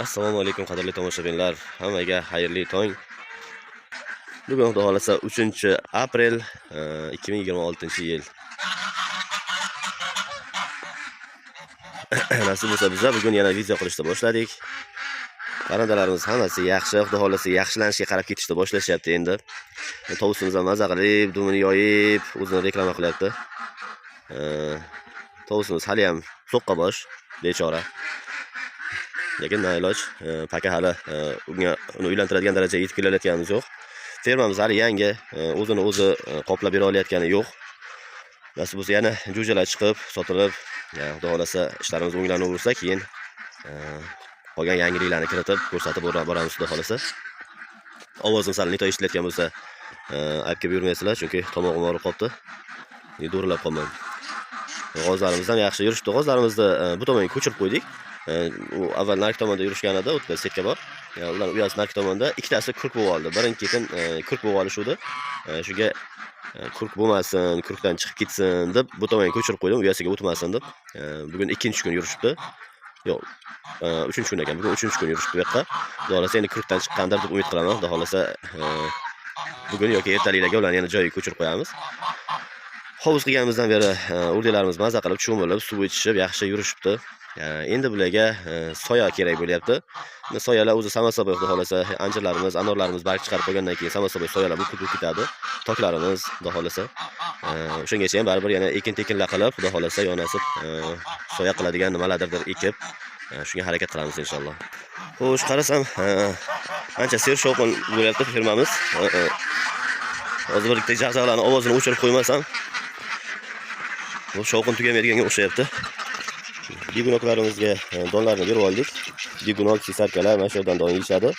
Assalomu alaykum qadrli tomoshabinlar. Hammaga xayrli tong. Bugun Xudo xolasa 3-aprel 2026-yil. Nasib bo'lsa biz bugun yana video qilishni boshladik. Qarindolarimiz hammasi yaxshi, Xudo xolasa yaxshilanishga qarab ketishni boshlashyapti endi. Tovusimiz ham maza qilib, dumini yoyib, o'zini reklama qilyapti. Tovusimiz hali ham so'qqa bosh, bechora. Lekin nailoj, paka hali uni uylantiradigan darajaga yetib kelayotganimiz yo'q. Fermamiz hali yangi, o'zini o'zi qoplab bera olayotgani yo'q. Nasib bo'lsa yana jo'jalar chiqib, sotilib, Xudo xolasa ishlarimiz o'nglanaversa, keyin qolgan yangiliklarni kiritib ko'rsatib boramiz Xudo xolasa. Ovozim sal nito eshitilayotgan bo'lsa, aytib buyurmaysizlar, chunki tomog'im og'rib qolibdi. Do'rilab qolmam. G'ozlarimiz ham yaxshi yurishdi. G'ozlarimizni bu tomonga ko'chirib qo'ydik. U avval nark tomonda yurishgan edi, o'tda setka bor. Ular uyasi nark tomonda, ikkitasi kurk bo'lib oldi. Birin-ketin kurk bo'lib olishuvdi. Shunga kurk bo'lmasin, kurkdan chiqib ketsin deb bu tomonga ko'chirib qo'ydim, uyasiga o'tmasin deb. Bugun 2-kun yurishdi. Yo'q, 3-kun ekan. Bugun 3-kun yurishdi bu yoqqa. Xudo xolasa endi kurkdan chiqqandir deb umid qilaman. Xudo xolasa bugun yoki ertaliklarga ularni yana joyiga ko'chirib qo'yamiz. Hovuz qilganimizdan beri o'rdalarimiz maza qilib, cho'milib, suv ichishib, yaxshi yurishibdi. Endi bularga soya kerak bo'lyapti. Soyalar o'zi sama-saboy Xudo xolasa anjirlarimiz, anorlarimiz barg chiqarib qo'ygandan keyin sama-saboy soyalar bo'lib ketadi. Toklarimiz Xudo xolasa o'shungacha ham baribir yana ekin-tekinlar qilib, Xudo xolasa yonasib soya qiladigan nimalardir ekib, shunga harakat qilamiz inshaalloh. Xo'sh, qarasam ancha sershovqin bo'lyapti fermamiz. Hozir bir ikkita jag'larning ovozini o'chirib qo'ymasam, bu shovqin tugamaydiganga o'xshayapti. Bigunoklarimizga donlarni berib oldik. Bigunok, sisarkalar mana shu yerdan don yeyishadi.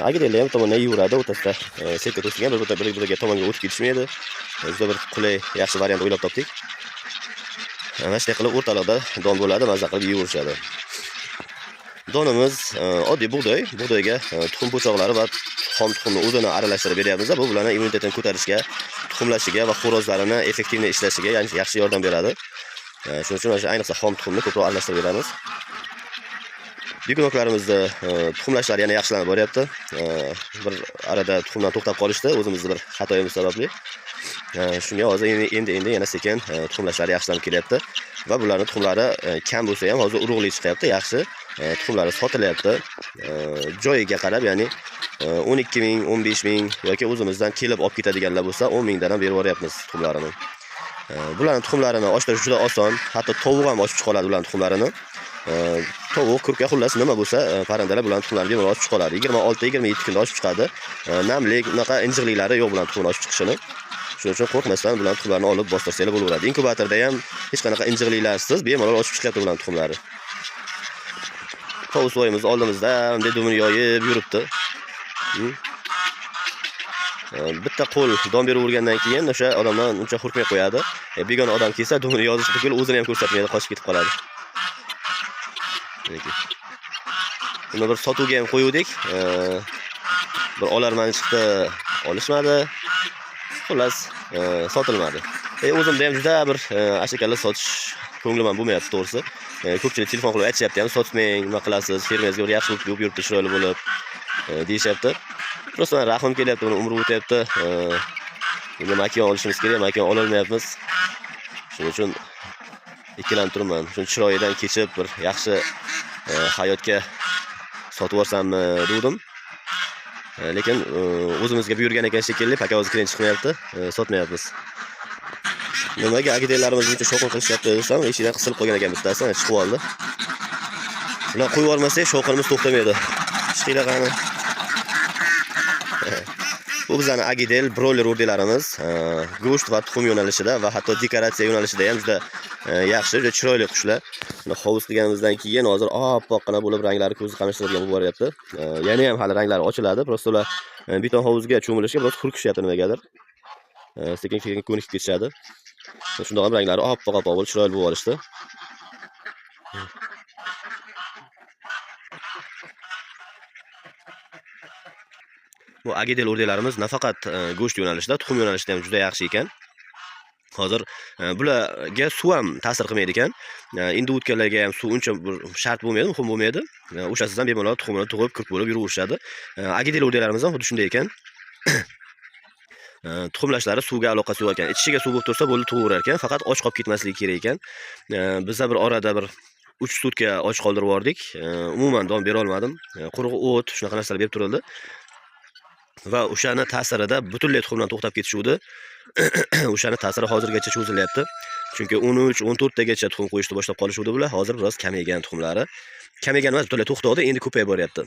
Agrillar ham tomondan yeyveradi, o'rtasida setka to'silgan, bir-biriga tomonga o'tib ketishmaydi. Juda bir qulay, yaxshi variant o'ylab topdik. Mana shunday qilib o'rtalarda don bo'ladi, maza qilib yeyverishadi. Donimiz oddiy bug'doyga tuxum po'choqlari va xom tuxumni o'zini aralashtirib beryapmiz. Bu ularning immunitetini ko'tarishga, tuxumlashiga va xo'rozlarini effektiv ishlashiga yaxshi yordam beradi. Shuning uchun ayniqsa xom tuxumni ko'proq aralashtirib beramiz. Bigunoklarimizni tuxumlashlari yana yaxshilanib boryapti. Bir arada tuxumdan to'xtab qolishdi, o'zimizni bir xatoyimiz sababli. Shunga hozir endi yana sekin tuxumlashlari yaxshilanib kelyapti va bularning tuxumlari kam bo'lsa ham hozir urug'li chiqyapti, yaxshi. Tuxumlari sotilyapti. Joyiga qarab, ya'ni 12 ming, 15 ming yoki o'zimizdan kelib olib ketadiganlar bo'lsa 10 mingdan ham berib yuboryapmiz tuxumlarini. Bularning tuxumlarini oshtirish juda oson. Hatto tovuq ham ochib chiqoladi ularning tuxumlarini. Tovuq, kurka, xullas nima bo'lsa, parandalar bularning tuxumlarini bemalol ochib chiqoladi. 26-27 kunda ochib chiqadi. Namlik, unaqa injiqliklari yo'q bularning tuxumini ochib chiqishini. Shuning uchun qo'rqmasdan bularning tuxumlarini olib bostirsangiz bo'laveradi. Inkubatorda ham hech qanaqa injiqliklarsiz bemalol ochib chiqyapti bularning tuxumlari. Tovus o'yimiz oldimizda, bunday dumini yoyib yuribdi. Bitta qo'l don berib o'rgandan keyin o'sha odamdan uncha hurkmay qo'yadi. Begona odam kelsa, dumini yozish tugul o'zini ham ko'rsatmaydi, qochib ketib qoladi. Buni bir sotuvga ham qo'yuvdik. Bir olarmani chiqdi, olishmadi. Xullas, sotilmadi. O'zimda ham juda bir ashakali sotish ko'nglim ham bo'lmayapti to'g'risi. Ko'pchilik telefon qilib aytishyapti ham, sotmang, nima qilasiz, fermangizga bir yaxshi bo'lib yuribdi, chiroyli bo'lib deyishyapti. Prosta rahmim kelyapti, buni umri o'tyapti. Endi makon olishimiz kerak, makon ola olmayapmiz. Shuning uchun ikkilanib turibman. Shu chiroyidan kechib bir yaxshi hayotga sotib olsammi dedim. Lekin o'zimizga buyurgan ekan shekilli, paka o'zi kiren chiqmayapti, sotmayapmiz. Nimaga agidlarimiz buncha shovqin qilishyapti desam, eshidan qisilib qolgan ekan bittasi, chiqib oldi. Ular qo'yib yubormasak, shovqinimiz to'xtamaydi. Chiqinglar qani. Bu bizning agidel broiler o'rdalarimiz, go'sht va tuxum yo'nalishida va hatto dekoratsiya yo'nalishida ham juda yaxshi, juda chiroyli qushlar. Buni hovuz qilganimizdan keyin hozir oppoqqina bo'lib ranglari ko'zni qamashtiradigan bo'lib boryapti. Yana ham hali ranglari ochiladi, prosta ular beton hovuzga cho'milishga biroz hurkishyapti nimagadir. Sekin-sekin ko'nikib ketishadi. Shundoq ham ranglari oppoq bo'lib chiroyli bo'lib olishdi. Bu agidel o'rdalarimiz nafaqat go'sht yo'nalishida, tuxum yo'nalishida ham juda yaxshi ekan. Hozir bularga suv ham ta'sir qilmaydi ekan. Endi o'tganlarga ham suv uncha bir shart bo'lmaydi, muhim bo'lmaydi. O'shasiz ham bemalol tuxumini tug'ib, ko'p bo'lib yuraverishadi. Agidel o'rdalarimiz ham xuddi shunday ekan. Tuxumlashlari suvga aloqasi yo'q ekan. Ichishiga suv bo'lib tursa bo'ldi tug'averar ekan, faqat och qolib ketmasligi kerak ekan. Bizda bir orada bir 3 sutka och qoldirib yubordik. Umuman dom bera olmadim. Quruq o't, shunaqa narsalar berib turildi. Va o'shani ta'sirida butunlay tuxumdan to'xtab ketishuvdi. O'shani ta'siri hozirgacha cho'zilyapti. Chunki 13-14 tagacha tuxum qo'yishni boshlab qolishuvdi bular. Hozir biroz kamaygan tuxumlari. Kamaygan emas, butunlay to'xtadi, endi ko'payib boryapti.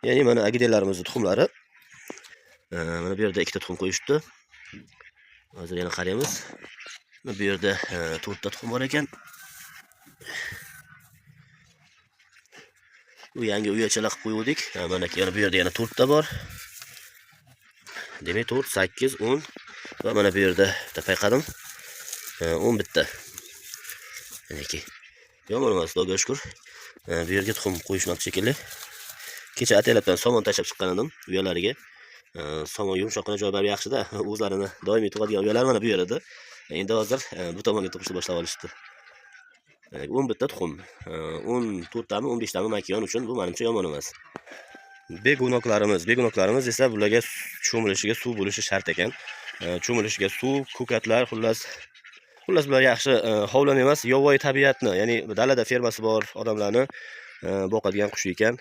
Ya'ni mana agidellarimizning tuxumlari. Mana bu yerda ikkita tuxum qo'yishdi. Hozir yana qaraymiz. Bu yerda 4 ta tuxum bor ekan. Bu yangi uyachalar qilib qo'ydik. Mana yana bu yerda yana 4 ta bor. Demak 4, 8, 10 va mana bu yerda payqadim. 11 ta. Manaki. Yomon emas, Xudoga shukr. Bu yerga tuxum qo'yishmoqchi shekilli. Kecha ataylabdan somon tashab chiqqan edim uyalariga. Somon yumshoqqina joy bari yaxshi-da, o'zlarini doimiy tug'adigan uyalar mana bu yerda. Endi hozir bu tomonga tug'ishni boshlab olishdi. 11 ta tuxum. 14 tami, 15 tami makiyon uchun bu menimcha yomon emas. Begunoklarimiz esa bularga cho'milishiga suv bo'lishi shart ekan. Cho'milishiga suv, ko'katlar, xullas bular yaxshi hovlini emas, yovvoyi tabiatni, ya'ni dalada fermasi bor odamlarni boqadigan qush ekan.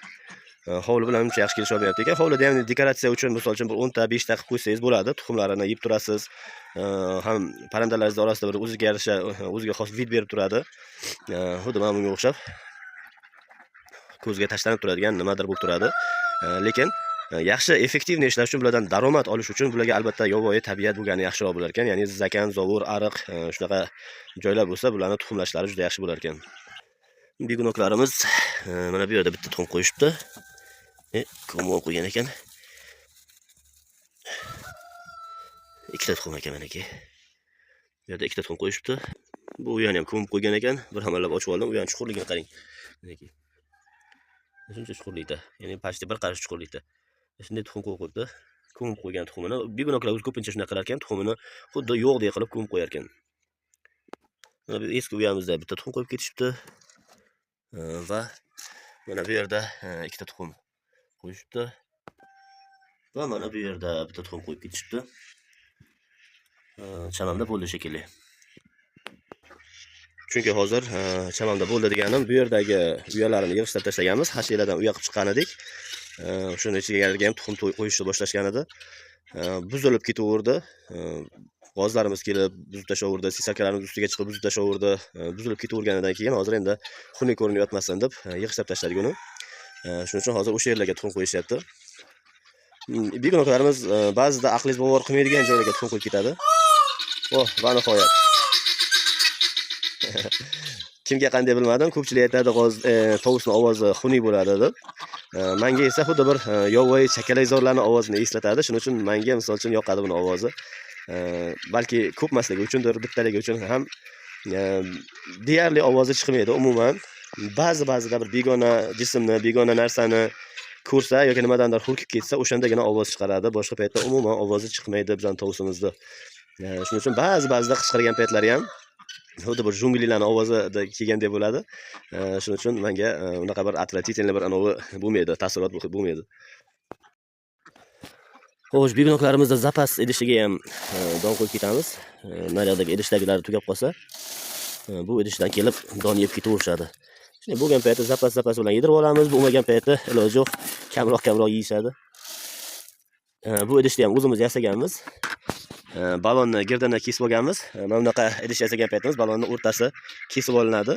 Hovli bilan uncha yaxshi kelisha olmayapti ekan. Hovlida ham dekoratsiya uchun, misol uchun bir 10 ta, 5 ta qilib qo'ysangiz bo'ladi. Tuxumlarini yeb turasiz. Ham parrandalaringiz orasida bir o'ziga yarasha, o'ziga xos vid berib turadi. Xuddi mana bunga o'xshab ko'zga tashlanib turadigan nimadir bo'lib turadi. Lekin yaxshi effektivni ishlash uchun, bulardan daromad olish uchun bularga albatta yovvoyi tabiat bo'lgani yaxshiroq bo'lar ekan. Ya'ni zakan, zovur, ariq, shunaqa joylar bo'lsa, bularni tuxumlashlari juda yaxshi bo'lar ekan. Begunoklarimiz mana bu yerda bitta tuxum qo'yishibdi. Ko'mol qo'ygan ekan. Ikkita tuxum ekan meniki. Bu yerda ikkita tuxum qo'yishibdi. Bu uyani ham ko'mib qo'ygan ekan. Bir hamallab ochib oldim. Uyani chuqurligini qarang. Meniki. Shuncha chuqurlikda, ya'ni pashti bir qarish chuqurlikda. Shunday tuxum qo'yib qo'yibdi. Ko'mib qo'ygan tuxumini. Begunoklar o'zi ko'pincha shunday qilar ekan, tuxumini xuddi yo'qdek qilib ko'mib qo'yar ekan. Mana bu eski uyamizda bitta tuxum qo'yib ketishibdi. Va mana bu yerda ikkita tuxum qo'yishibdi. Va mana bu yerda bitta tuxum qo'yib ketishibdi. Chamamda bo'ldi shekilli. Chunki hozir chamamda bo'ldi deganim, bu yerdagi uyalarni yig'ishtirib tashlaganmiz. Hashiladan uya qilib chiqqan edik. Shuni ichiga ham tuxum qo'yishni boshlashgan edi. Buzilib ketaverdi. G'ozlarimiz kelib buzib tashaverdi, sisakalarimiz ustiga chiqib buzib tashaverdi. Buzilib ketaverganidan keyin hozir endi xunuk ko'rinib yotmasin deb yig'ishtirib tashladik uni. Shuning uchun hozir o'sha yerlarga tuxum qo'yishyapti. Begunoklarimiz ba'zida aqlingiz bovar qilmaydigan joylarga tuxum qo'yib ketadi. Va nihoyat. Kimga qanday bilmadim, ko'pchilik aytadi tovusning ovozi xunuk bo'ladi deb. Menga esa xuddi bir yovvoyi chakalakzorlarning ovozini eslatadi. Shuning uchun menga misol uchun yoqadi buning ovozi. Balki ko'pmasligi uchundir, bittaligi uchun ham deyarli ovozi chiqmaydi umuman. Ba'zida bir begona jismni, begona narsani ko'rsa yoki nimadandir hurkib ketsa, o'shandagina ovoz chiqaradi. Boshqa paytda umuman ovozi chiqmaydi bizning tovusimizni. Shuning uchun ba'zida qichqirgan paytlari ham xuddi bir junglilarning ovozida kelgandek bo'ladi. Shuning uchun menga unaqa bir atratительный bir anovi bo'lmaydi, ta'sirot bo'lmaydi. Xo'sh, begunoklarimizda zapas idishiga ham don qo'yib ketamiz. Naryoqdagi idishdagilar tugab qolsa, bu idishdan kelib don yeb ketaverishadi. Shunday bo'lgan paytda zapas bilan yedirib olamiz. Bo'lmagan paytda iloji yo'q, kamroq yeyishadi. Bu idishni ham o'zimiz yasaganmiz. Balonni girdini kesib olganmiz. Mana bunaqa idish yasagan paytimiz balonni o'rtasi kesib olinadi.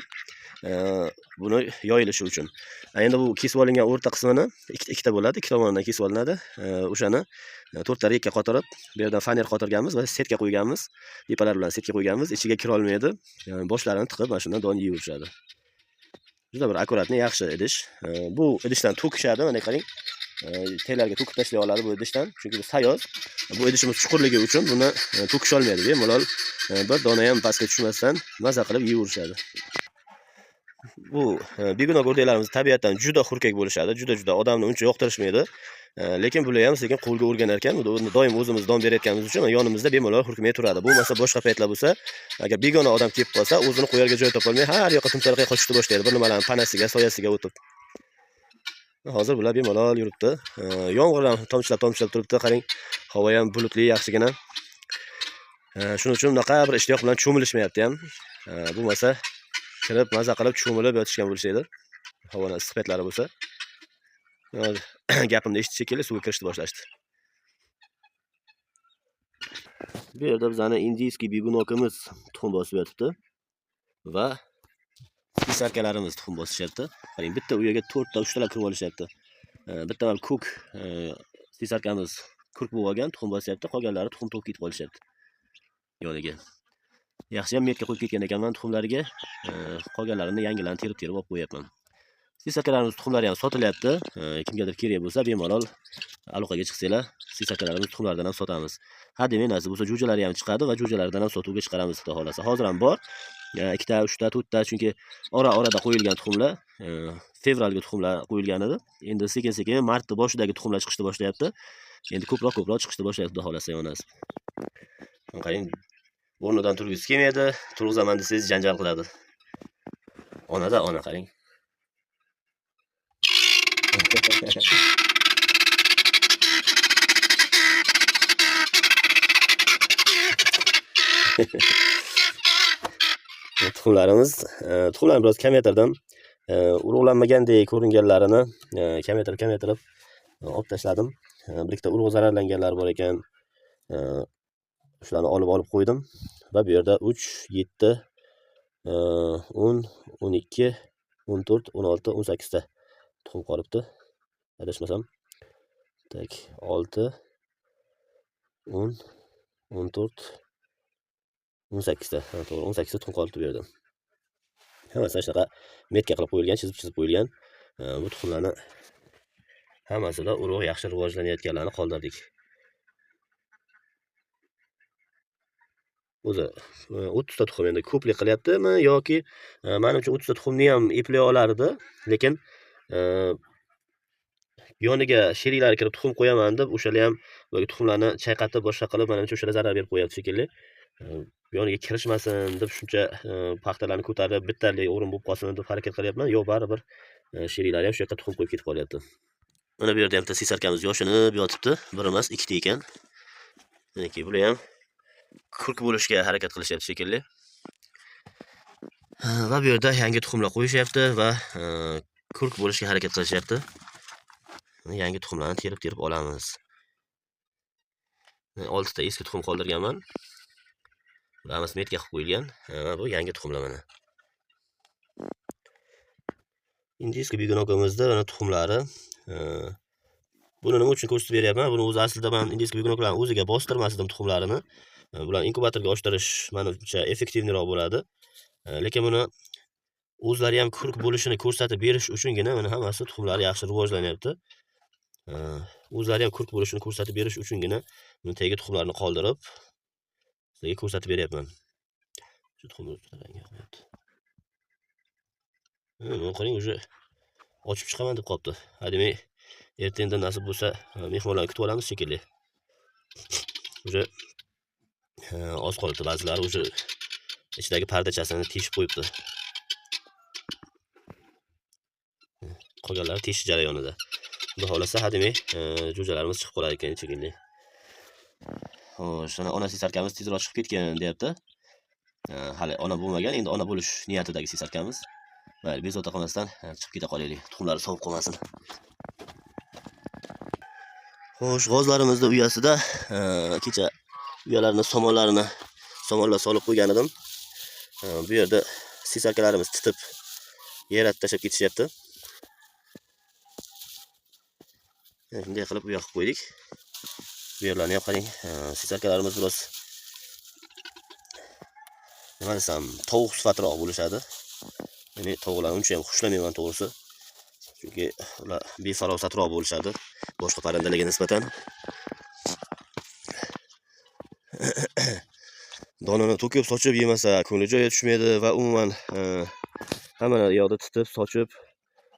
Buni yoyilishi uchun. Endi bu kesib olingan o'rta qismini ikkita bo'ladi, ikki tomonidan kesib olinadi. O'shani to'rtlar yakka qotirib, bu yerdan faner qotirganmiz va setka qo'yganmiz. Tepalar bilan setka qo'yganmiz. Ichiga kira olmaydi. Boshlarini tiqib, mana shundan don yeyverishadi. Juda bir akkuratni yaxshi idish. Bu idishdan to'kishadi, mana qarang. Taylarga to'kib tashlay oladi bu idishdan. Chunki bu sayoz. Bu idishimiz chuqurligi uchun buni to'kish olmaydi. Bemalol bir dona ham pastga tushmasdan maza qilib yeyverishadi. Bu begunok o'rdaklarimiz tabiatan juda hurkak bo'lishadi. Juda odamni uncha yoqtirishmaydi. Lekin bular ham sekin qo'lga o'rganar ekan. Doim o'zimiz don berayotganimiz uchun yonimizda bemalol hurkmay turadi. Bo'lmasa boshqa paytlar bo'lsa, agar begona odam kelib qolsa, o'zini qo'yarga joy topolmay har yoqqa tumtariqqa qochishni boshlaydi. Bir nimalarning panasiga, soyasiga o'tib. Hozir bular bemalol yuribdi. Yomg'ir ham tomchilab turibdi. Qarang, havo ham bulutli, yaxshigina. Shuning uchun bunaqa bir ishtiyoq bilan cho'milishmayapti ham. Bo'lmasa kirib maza qilib cho'milib yotishgan bo'lishadi. Havoning issiq paytlari bo'lsa. Gapimni eshitib shekilli suvga kirishni boshlashdi. Bu yerda bizning indiyskiy begunokimiz tuxum bosib yotibdi va pisarkalarimiz tuxum bosishyapti. Qarang, bitta uyaga 4 ta, 3 talar kirib olishyapti. Bitta mal ko'k pisarkamiz kurk bo'lib olgan, tuxum bosyapti, qolganlari tuxum to'kib ketib qolishyapti yoniga. Yaxshi ham metga qo'yib ketgan ekanman tuxumlariga. Qolganlarini yangilarni terib olib qo'yapman. Sisakalarimiz tuxumlari ham sotilyapti. Kimgadir kerak bo'lsa bemalol aloqaga chiqsanglar, sisakalarimiz tuxumlaridan ham sotamiz. Hademay nasib bo'lsa jo'jalari ham chiqadi va jo'jalardan ham sotuvga chiqaramiz xudo xolasa. Hozir ham bor. 2 ta, 3 ta, 4 ta, chunki orada qo'yilgan tuxumlar, fevralga tuxumlar qo'yilgan edi. Endi sekin-sekin martning boshidagi tuxumlar chiqishni boshlayapti. Endi ko'proq chiqishni boshlayapti xudo xolasa yonasiz. Qarang, o'rnidan turgisi kelmaydi, turg'izaman desangiz janjal qiladi. Ona qarang. Tuxumlarni biroz kamaytirdim. Urug'lanmagandek ko'ringanlarini kamaytirib olib tashladim. Bir ikkita urug' zararlanganlar bor ekan. Shularni olib qo'ydim va bu yerda 3, 7, 10, 12, 14, 16, 18 ta tuxum qolibdi. Adashmasam. Tak, 6, 10, 14, 18 ta. To'g'ri, 18 ta tuxum qolibdi bu yerda. Hammasi shunaqa metka qilib qo'yilgan, chizib qo'yilgan. Bu tuxumlarni hammasida urug' yaxshi rivojlanayotganlarni qoldirdik. O'zi 30 ta tuxum endi ko'plik qilyaptimi yoki menimcha 30 ta tuxumni ham eplay olardi, lekin yoniga sheriklari kirib tuxum qo'yaman deb o'shalar ham tuxumlarni chayqatib boshqa qilib menimcha o'shalar zarar berib qo'yapti shekilli. Yoniga kirishmasin deb shuncha paxtalarni ko'tarib bittalik o'rin bo'lib qolsin deb harakat qilyapman. Yo'q, baribir sheriklari ham shu yoqqa tuxum qo'yib ketib qolyapti. Mana bu yerda ham sisarkamiz yoshinib yotibdi. Bir emas, 2 ta ekan. Meniki bular ham kurk bo'lishga harakat qilishyapti shekilli. Va bu yerda yangi tuxumlar qo'yishyapti va kurk bo'lishga harakat qilishyapti. Yangi tuxumlarni terib olamiz. 6 ta eski tuxum qoldirganman. Bularimiz metga qilib qo'yilgan. Bu yangi tuxumlar mana. Indiyskiy begunokamizda mana tuxumlari. Buni nima uchun ko'rsatib beryapman? Buni o'zi aslida men indiyskiy begunokalarni o'ziga bostirmasdim tuxumlarini. Bular inkubatorga oshtirish menimcha effektivroq bo'ladi. Lekin buni o'zlari ham kurk bo'lishini ko'rsatib berish uchungina mana hammasi tuxumlari yaxshi rivojlanyapti. O'zlari ham kurk bo'lishini ko'rsatib berish uchungina buni tagiga tuxumlarni qoldirib sizlarga ko'rsatib beryapman. Shu tuxumni qo'yapti. Qarang, уже ochib chiqaman deb qopti. Hademay ertaga nasib bo'lsa mehmonlarni kutib olamiz shekilli. Уже oz qolibdi, ba'zilari уже ichidagi pardachasini teshib qo'yibdi. Qolganlari teshish jarayonida. Xudo xolasa hademay jo'jalarimiz chiqib qolar ekan shekilli. Xo'sh, ona sisarkamiz tezroq chiqib ketgan deyapti. Hali ona bo'lmagan, endi ona bo'lish niyatidagi sisarkamiz. Mayli, bezovta qilmasdan chiqib keta qolaylik. Tuxumlari sovib qolmasin. Xo'sh, g'ozlarimizning uyasida kecha uyalarni somonlar solib qo'ygan edim. Bu yerda sisarkalarimiz titib yeratib tashlab ketishyapti. Bunday qilib uyoq qilib qo'ydik. Bu yerlarni ham qarang, sisarkalarimiz biroz nima desam, tovuq sifatroq bo'lishadi. Ya'ni tovuqlarni uncha ham xushlamayman to'g'risi. Chunki ular befarosatroq bo'lishadi boshqa parrandalarga nisbatan. Donani to'kib sochib yemasa ko'ngli joyiga tushmaydi va umuman hamma yoqda titib, sochib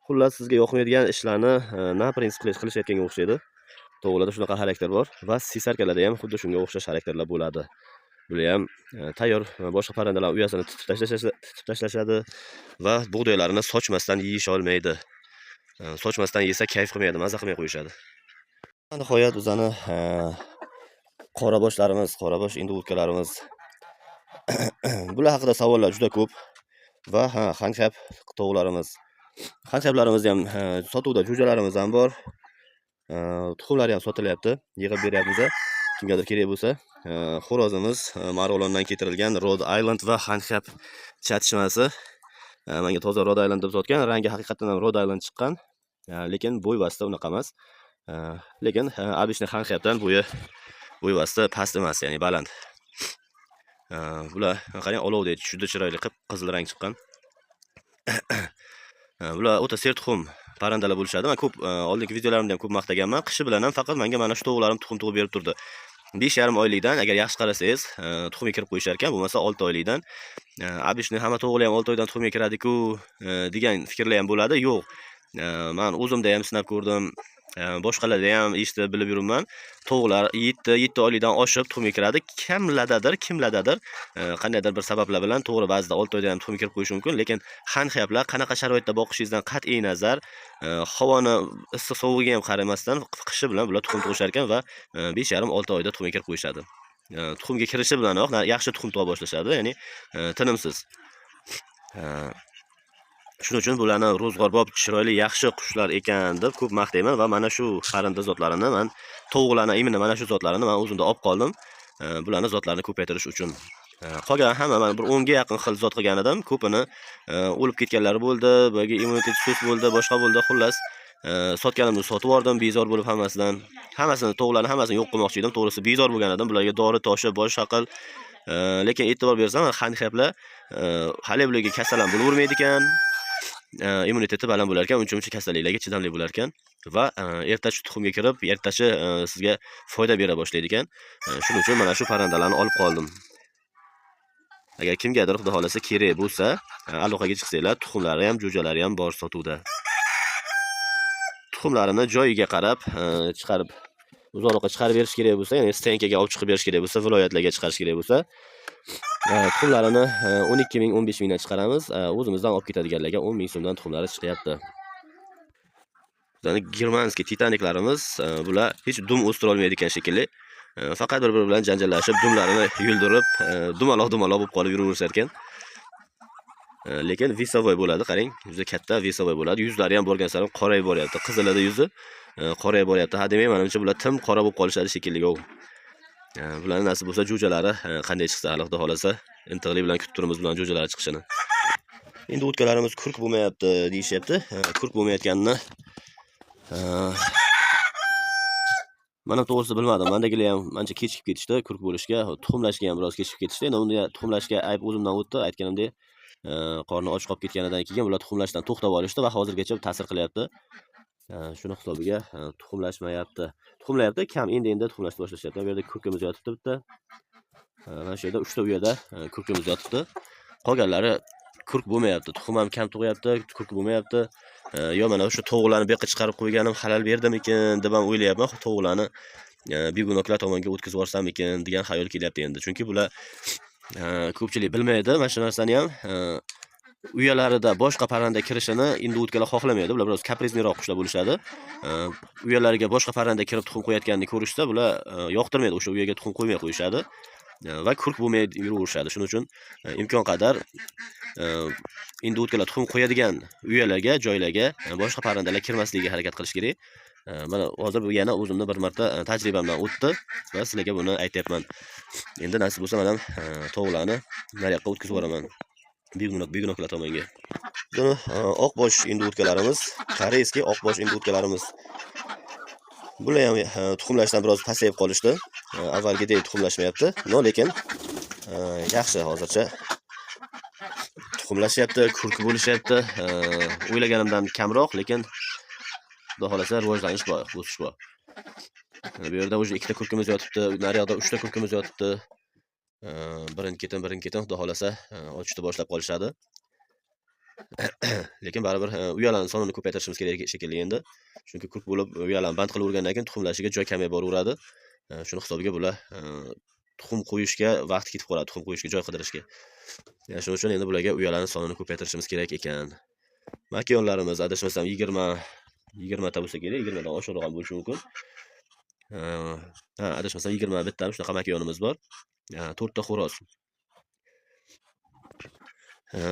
Xullas sizga yoqmaydigan ishlarni na prinsip qilishayotganga o'xshaydi. To'g'rilarda shunaqa xarakter bor va sisarkalarda ham xuddi shunga o'xshash xarakterlar bo'ladi. Bular ham tayyor boshqa parrandalar uyasini titib tashlashadi va bug'doylarini sochmasdan yeyish olmaydi. Sochmasdan yesa kayf qilmaydi, maza qilmay qo'yishadi. Nihoyat bizani qorabosh indovutkalarimiz bular haqida savollar juda ko'p va handxap tovuqlarimiz. Handxaplarimiz ham sotuvda, jo'jalarimiz ham bor. Tuxumlari ham sotilyapti, yig'ib beryapmiz. Kimgadir kerak bo'lsa, xo'rozimiz Marg'ilondan keltirilgan Rhode Island va handxap chatishmasi. Menga toza Rhode Island deb sotgan, rangi haqiqatan ham Rhode Island chiqqan, lekin bo'yvasida unaqa emas. Lekin обычный handxapdan bo'yvasida past emas, ya'ni baland. Bular qarang, olovdek juda chiroyli qizil rang chiqqan. Bular o'ta sertuxum parrandalar bo'lishadi. Men ko'p oldingi videolarimda ham ko'p maqtaganman. Qishi bilan ham faqat menga mana shu tovuqlarim tuxum tug'ib berib turdi. 5,5 oylikdan agar yaxshi qarasangiz, tuxumga kirib qo'yishar ekan, bo'lmasa 6 oylikdan. Обычный hamma tovuqlar ham 6 oydan tuxumga kiradi-ku degan fikrlar ham bo'ladi. Yo'q. Men o'zimda ham sinab ko'rdim. Boshqalarda ham eshitib bilib yuribman. Tovuqlar 7 oylikdan oshib tuxumga kiradi. Kimladadir qandaydir bir sabablar bilan to'g'ri ba'zida 6 oyda ham tuxumga kirib qo'yishi mumkin, lekin handxaplar qanaqa sharoitda boqishingizdan qat'iy nazar, havoni issiq sovugiga ham qaramasdan qishi bilan bular tuxum tug'ishar ekan va 5,5-6 oyda tuxumga kirib qo'yishadi. Tuxumga kirishi bilanoq yaxshi tuxum tug'a boshlashadi, ya'ni tinimsiz. Shuning uchun bularni ro'zg'orbob, chiroyli, yaxshi qushlar ekan deb ko'p maqtayman va mana shu qarinda zotlarini men tovuqlarni, imini mana shu zotlarini men o'zimda olib qoldim. Bularni zotlarini ko'paytirish uchun. Qolgan hamma men bir 10 ga yaqin xil zot qilgan edim. Ko'pini o'lib ketganlari bo'ldi, boyagi immunitet sus bo'ldi, boshqa bo'ldi. Xullas, sotganimni sotib yubordim, bezor bo'lib hammasidan. Tovuqlarni hammasini yo'q qilmoqchi edim. To'g'risi bezor bo'lgan edim. Bularga dori toshi, boshqa qil. Lekin e'tibor bersam, handxaplar hali bularga kasal ham bo'lavermaydi ekan. Immuniteti baland bo'lar ekan, uncha kasalliklarga chidamli bo'lar ekan va ertachi tuxumga kirib, ertachi sizga foyda bera boshlaydi ekan. Shuning uchun mana shu parrandalarni olib qoldim. Agar kimgadir xudo xolasa kerak bo'lsa, aloqaga chiqsanglar, tuxumlari ham, jo'jalari ham bor sotuvda. Tuxumlarini joyiga qarab, chiqarib uzoqroqqa chiqarib berish kerak bo'lsa, ya'ni stenkaga olib chiqib berish kerak bo'lsa, viloyatlarga chiqarish kerak bo'lsa, tuxumlarini 12 ming, 15 mingdan chiqaramiz. O'zimizdan olib ketadiganlarga 10 ming so'mdan tuxumlari chiqyapti. Bizning germanskiy titaniklarimiz, bular hech dum o'stira olmaydi ekan shekilli. Faqat bir-biri bilan janjallashib, dumlarini yuldirib, dumaloq bo'lib qolib yuraverishar ekan. Lekin visovoy bo'ladi, qarang, juda katta visovoy bo'ladi. Yuzlari ham borgan sari qorayib boryapti. Qizilida yuzi qorayib boryapti. Ha, demak, menimcha bular tim qora bo'lib qolishadi shekilli. Bularning nasib bo'lsa, jo'jalari qanday chiqsa, hali xudo xolasa, intiqlik bilan kutib turamiz bularning jo'jalari chiqishini. Endi o'tkalarimiz kurk bo'lmayapti deyishyapti. Kurk bo'lmayotganini mana to'g'risi bilmadim. Mendagilar ham ancha kechikib ketishdi kurk bo'lishga, tuxumlashga ham biroz kechikib ketishdi. Endi unda tuxumlashga ayb o'zimdan o'tdi. Aytganimdek, qorni och qolib ketganidan keyin bular tuxumlashdan to'xtab olishdi va hozirgacha ta'sir qilyapti. Shuni hisobiga tuxumlashmayapti. Tuxumlayapti, kam endi tuxumlashni boshlashyapti. Bu yerda kurkimiz yotibdi bitta. Mana shu yerda 3 ta uyada kurkimiz yotibdi. Qolganlari kurk bo'lmayapti. Tuxum ham kam tug'yapti, kurk bo'lmayapti. Yo mana o'sha tovuqlarni bu yoqqa chiqarib qo'yganim halal berdimikin deb ham o'ylayapman. Tovuqlarni begunoklar tomonga o'tkazib yuborsamikin degan xayol kelyapti endi. Chunki bular ko'pchilik bilmaydi mana shu narsani ham. Uyalarida boshqa parranda kirishini endi o'tkalar xohlamaydi. Bular biroz kaprizliroq qushlar bo'lishadi. Uyalariga boshqa parranda kirib tuxum qo'yayotganini ko'rishsa, bular yoqtirmaydi, o'sha uyaga tuxum qo'ymay qo'yishadi va kurk bo'lmay yuraverishadi. Shuning uchun imkon qadar endi o'tkalar tuxum qo'yadigan uyalarga, joylarga boshqa parrandalar kirmasligiga harakat qilish kerak. Mana hozir bu yana o'zimni bir marta tajribamdan o'tdi va sizlarga buni aytayapman. Endi nasib bo'lsa, men ham tovuqlarni nariyoqqa o'tkazib yuboraman. Begunoklar tomonga. Buni oqbosh indovutkalarimiz, koreyskiy oqbosh indovutkalarimiz. Bular ham tuxumlashdan biroz pasayib qolishdi. Avvalgidek tuxumlashmayapti. Lekin yaxshi hozircha tuxumlashyapti, kurk bo'lishyapti. O'ylaganimdan kamroq, lekin xudo xolasa rivojlanish bor, o'sish bor. Bu yerda o'zi 2 ta kurkimiz yotibdi, nariyoqda 3 ta kurkimiz yotibdi. Birin ketin xudo xolasa ochishni boshlab qolishadi. Lekin baribir uyalarning sonini ko'paytirishimiz kerak shekilli endi. Chunki ko'p bo'lib uyalarni band qilib o'rgandan keyin tuxumlashiga joy kamayib boraveradi. Shuni hisobiga bular tuxum qo'yishga vaqt ketib qoladi, tuxum qo'yishga joy qidirishga. Shuning uchun endi bularga uyalarning sonini ko'paytirishimiz kerak ekan. Makiyonlarimiz adashmasam 20 ta bo'lsa kerak, 20 dan oshiqroq ham bo'lishi mumkin. Adashmasam 20 bitta shunaqa makiyonimiz bor. 4 ta xo'roz.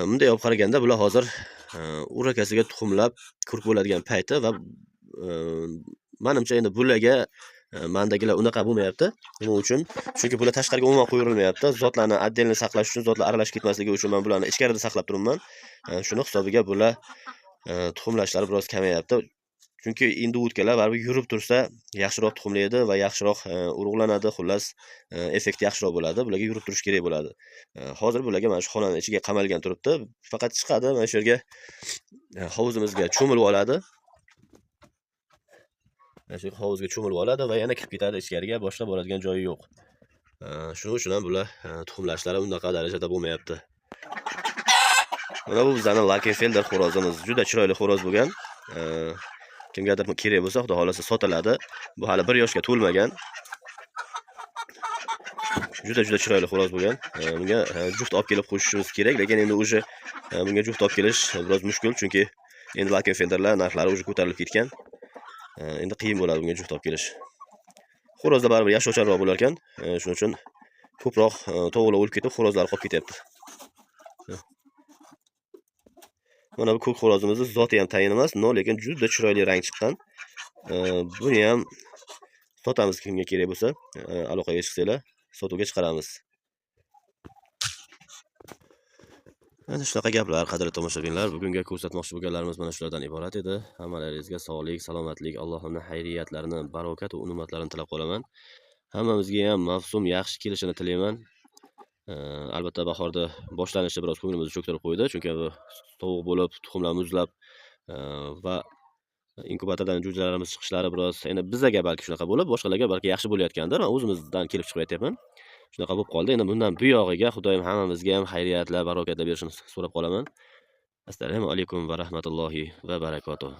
Bunday olib qaraganda bular hozir urakasiga tuxumlab ko'rk bo'ladigan payti va menimcha endi bularga mendagilar unaqa bo'lmayapti. Nima uchun? Chunki bular tashqariga umuman qo'yirilmayapti. Zotlarni отдельно saqlash uchun, zotlar aralashib ketmasligi uchun men bularni ichkarida saqlab turibman. Shuni hisobiga bular tuxumlashlari biroz kamayapti. Chunki endi o'tkalar baribir yurib tursa yaxshiroq tuxumlaydi va yaxshiroq urug'lanadi, xullas effekt yaxshiroq bo'ladi. Bularga yurib turish kerak bo'ladi. Hozir bularga mana shu xonaning ichiga qamalgan turibdi. Faqat chiqadi, mana shu yerga hovuzimizga cho'milib oladi. Mana shu hovuzga cho'milib oladi va yana kirib ketadi ichkariga, boshqa boradigan joyi yo'q. Shuning uchun ham bular tuxumlashlari unaqa darajada bo'lmayapti. Mana bu bizning Lakenfelder xo'rozimiz. Juda chiroyli xo'roz bo'lgan. Kimgadir kerak bo'lsa, xudo xolasa sotiladi. Bu hali 1 yoshga to'lmagan. Juda chiroyli xo'roz bo'lgan. Bunga juft olib kelib qo'shishimiz kerak, lekin endi o'sha bunga juft olib kelish biroz mushkul, chunki endi Lakenfelderlar narxlari o'sha ko'tarilib ketgan. Endi qiyin bo'ladi bunga juft olib kelish. Xo'rozlar baribir yashovchanroq bo'lar ekan. Shuning uchun ko'proq tovuqlar o'lib ketib, xo'rozlar qolib ketyapti. Mana bu ko'k xo'rozimizni zoti ham tayin emas, lekin juda chiroyli rang chiqqan. Buni ham sotamiz kimga kerak bo'lsa, aloqaga chiqsanglar, sotuvga chiqaramiz. Mana shunaqa gaplar, qadrli tomoshabinlar. Bugunga ko'rsatmoqchi bo'lganlarimiz mana shulardan iborat edi. Hammalaringizga sog'lik, salomatlik, Allohning xayriyatlarini, barokat va unumlatlarini tilab qolaman. Hammamizga ham mavsum yaxshi kelishini tilayman. Albatta bahorda boshlanishi biroz ko'nglimizni cho'ktirib qo'ydi, chunki sovuq bo'lib, tuxumlar muzlab va inkubatordan jo'jalarimiz chiqishlari biroz endi bizga balki shunaqa bo'lib, boshqalarga balki yaxshi bo'layotgandir. Men o'zimizdan kelib chiqib aytyapman. Shunaqa bo'lib qoldi. Endi bundan buyog'iga Xudoyim hammamizga ham xayriyatlar, barokatlar berishini so'rab qolaman. Assalomu alaykum va rahmatullohi va barakotuh.